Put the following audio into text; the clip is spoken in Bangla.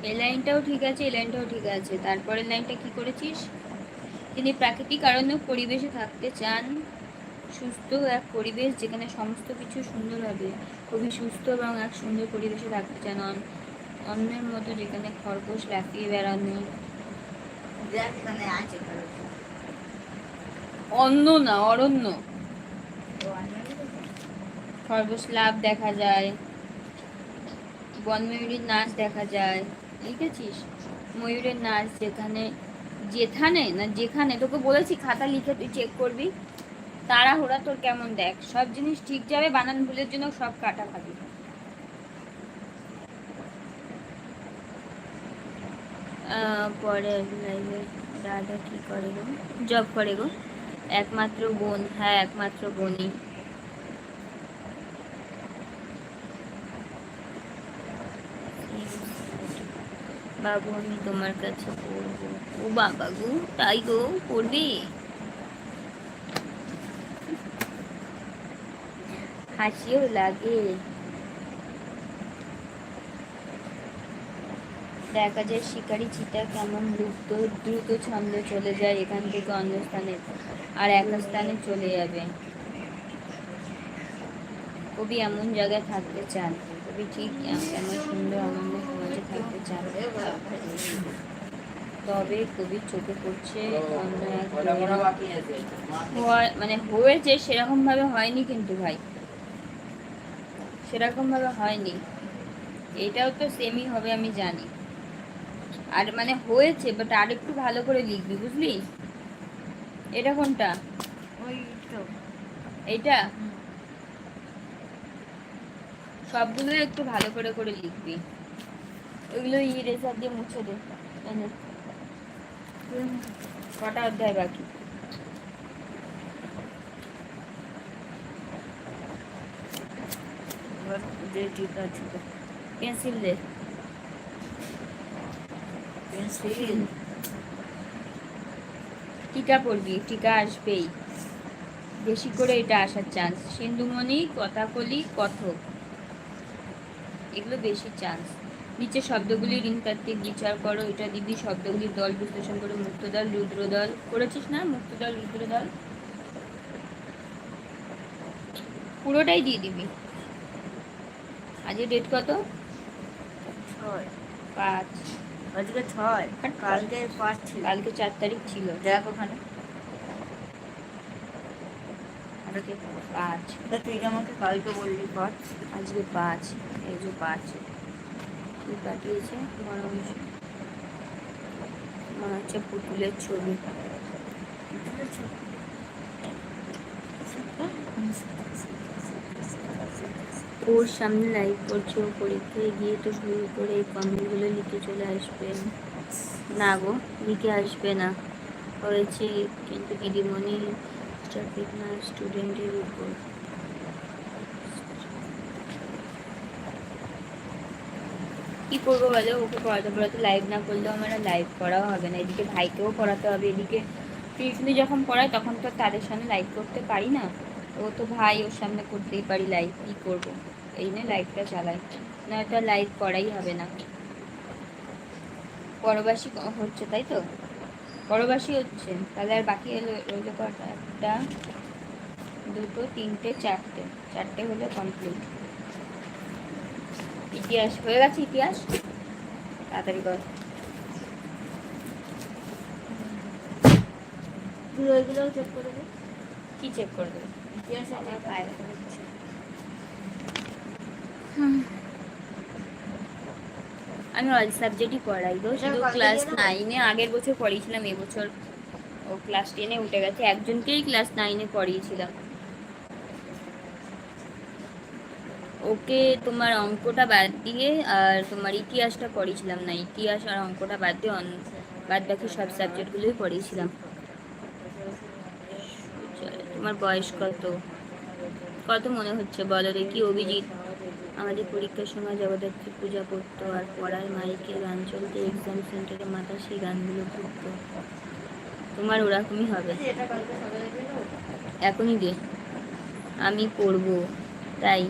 এই লাইনটাও ঠিক আছে, এই লাইনটাও ঠিক আছে। তারপরের লাইনটা কি করেছিস? তিনি প্রাকৃতিক আরণ্যক পরিবেশে থাকতে চান, সুস্থ এক পরিবেশ যেখানে সমস্ত কিছু সুন্দর হবে। খুবই সুস্থ এবং এক সুন্দর পরিবেশে থাকতে চান, অন্যের মতো যেখানে খরগোশ লাফিয়ে বেড়ানো। অন্য না, অরণ্য। খরগোশ লাভ দেখা যায়, বনময়ূরীর নাচ দেখা যায়, লিখেছিস? ময়ূরের নাচ যেখানে, যেখানে তোকে বলেছি খাতা লিখে তুই চেক করবি। তাড়াহুড়া তোর কেমন, দেখ সব জিনিস ঠিক যাবে, বানান ভুলের জন্য সব কাটা খাবি। পরে লাইভে দাদা কি করে গো? জব করে গো। একমাত্র বোন, হ্যাঁ একমাত্র বোনই। বাবু আমি তোমার কাছে পড়বো। ও বাবা গো, তাই গো, পড়বি? হাসিও লাগে। দেখা যায় শিকারি চিতা কেমন লুপ্ত, দ্রুত ছন্দে চলে যায় এখান থেকে অন্য স্থানে, আর এক স্থানে চলে যাবে। কবি এমন জায়গায় থাকতে চান, কবি ঠিক এমন সুন্দর আনন্দ সমাজে থাকতে চান। তবে কবির চোখে পড়ছে অন্য এক, মানে হয়েছে সেরকম ভাবে হয়নি কিন্তু ভাই, সেরকম ভাবে হয়নি। এটাও তো সেমই হবে আমি জানি, আর মানে হয়েছে, বাট আর একটু ভালো করে লিখবি, বুঝলি? এটা কোনটা? এইটা সবগুলো একটু ভালো করে করে লিখবি, ওইগুলো ইরেজার দিয়ে মুছে দে। কটা অধ্যায় বাকি? পেন্সিল দে, পেন্সিল। টিকা পড়বি, টিকা আসবেই, বেশি করে এটা আসার চান্স। সিন্ধুমণি, কথাকলি, কথক, এগুলো বেশি চান্স। নিচে শব্দগুলি ঋণতাত্ত্বিক বিচার করো, এটা দিবি। শব্দগুলির দল বিশ্লেষণ করে, মুক্ত দল, রুদ্র দল করেছিস না? মুক্ত দল, রুদ্র দল পুরোটাই দিয়ে দিবি। আজকে ডেট কত? 5। আজকে 6, কালকে 5 ছিল, কালকে 4 তারিখ ছিল। দেখ ওখানে আজকে 5। তুই আমাকে কালকে বললি 5, আজকে 5, এই যে 5 কি পাঠিয়েছে? মনে হচ্ছে পুতুলের ছবি। ওর সামনে লাইভ করছে, ও পরীক্ষায় গিয়ে তো শুরু করে এই কমেন্টগুলো লিখে চলে আসবে না গো, লিখে আসবে না। হয়েছে কিন্তু দিদিমণি ট্রাফিক না স্টুডেন্টের উপর। কি করবো বলো, ওকে পড়াতে পড়াতে লাইভ না করলেও আমার লাইভ করাও হবে না। এদিকে ভাইকেও পড়াতে হবে, এদিকে টিউশনি যখন পড়ায় তখন তো তাদের সামনে লাইভ করতে পারি না। ও তো ভাই, ওর সামনে করতেই পারি লাইভ, কী করবো? এই নিয়ে লাইভটা চালাই, নয়তো লাইভ করাই হবে না। পরবাসী হচ্ছে তাই তো? পরবাসী হচ্ছে, তাহলে আর বাকি রইল কটা? 1, 2, 3, 4টে হলে কমপ্লিট। ইতিহাস হয়ে গেছে, ইতিহাস তাড়াতাড়ি কর। ওইগুলোও চেক করে দে। কি চেক করে দেবে? ইতিহাস আমার পায়ে করছে। আমি অল সাবজেক্টই পড়াই গো, শুধু ক্লাস 9-এ আগের বছর পড়িয়েছিলাম, এবছর ও ক্লাস 10-এ উঠে গেছে। একজনকেই ক্লাস 9-এ পড়িয়েছিলাম। ওকে তোমার অঙ্কটা বাদ দিয়ে আর তোমার ইতিহাসটা পড়িয়েছিলাম না, ইতিহাস আর অঙ্কটা বাদ দিয়ে বাদ বাকি সব সাবজেক্টগুলোই পড়িয়েছিলাম। তোমার বয়স কত মনে হচ্ছে বলো দেখি? অভিজিৎ, আমাদের পরীক্ষার সময় জগদ্ধাত্রী পূজা করতো আর পড়ায় মাইকে গান চলতে, এক্সাম সেন্টারে মাথা সেই গানগুলো ঘুরতো। তোমার ওরকমই হবে। এখনই দে, আমি পড়বো তাই।